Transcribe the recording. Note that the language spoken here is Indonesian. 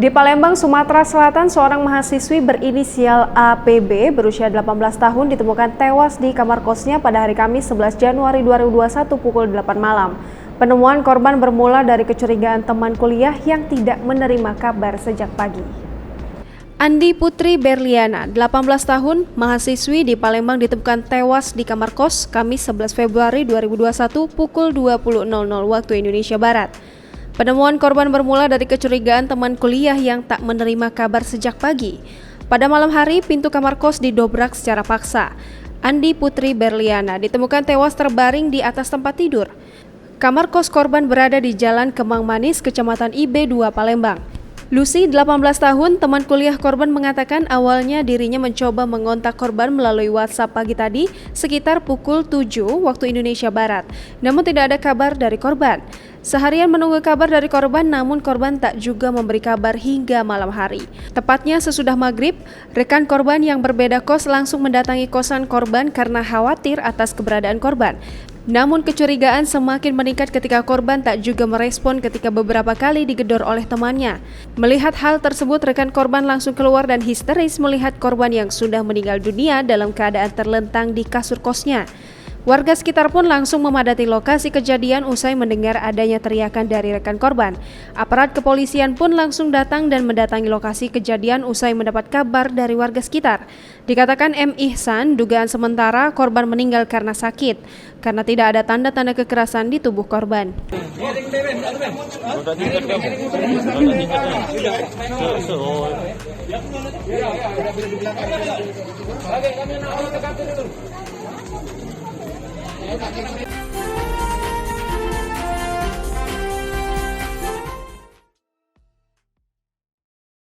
Di Palembang, Sumatera Selatan, seorang mahasiswi berinisial APB berusia 18 tahun ditemukan tewas di kamar kosnya pada hari Kamis 11 Januari 2021 pukul 8 malam. Penemuan korban bermula dari kecurigaan teman kuliah yang tidak menerima kabar sejak pagi. Andi Putri Berliana, 18 tahun, mahasiswi di Palembang ditemukan tewas di kamar kos Kamis 11 Februari 2021 pukul 20.00 waktu Indonesia Barat. Penemuan korban bermula dari kecurigaan teman kuliah yang tak menerima kabar sejak pagi. Pada malam hari, pintu kamar kos didobrak secara paksa. Andi Putri Berliana ditemukan tewas terbaring di atas tempat tidur. Kamar kos korban berada di Jalan Kemang Manis, Kecamatan IB2 Palembang. Lucy, 18 tahun, teman kuliah korban mengatakan awalnya dirinya mencoba mengontak korban melalui WhatsApp pagi tadi sekitar pukul 7 waktu Indonesia Barat. Namun tidak ada kabar dari korban. Seharian menunggu kabar dari korban, namun korban tak juga memberi kabar hingga malam hari. Tepatnya sesudah maghrib, rekan korban yang berbeda kos langsung mendatangi kosan korban karena khawatir atas keberadaan korban. Namun kecurigaan semakin meningkat ketika korban tak juga merespon ketika beberapa kali digedor oleh temannya. Melihat hal tersebut, rekan korban langsung keluar dan histeris melihat korban yang sudah meninggal dunia dalam keadaan terlentang di kasur kosnya. Warga sekitar pun langsung memadati lokasi kejadian usai mendengar adanya teriakan dari rekan korban. Aparat kepolisian pun langsung datang dan mendatangi lokasi kejadian usai mendapat kabar dari warga sekitar. Dikatakan M. Ihsan, dugaan sementara korban meninggal karena sakit, karena tidak ada tanda-tanda kekerasan di tubuh korban. Oke,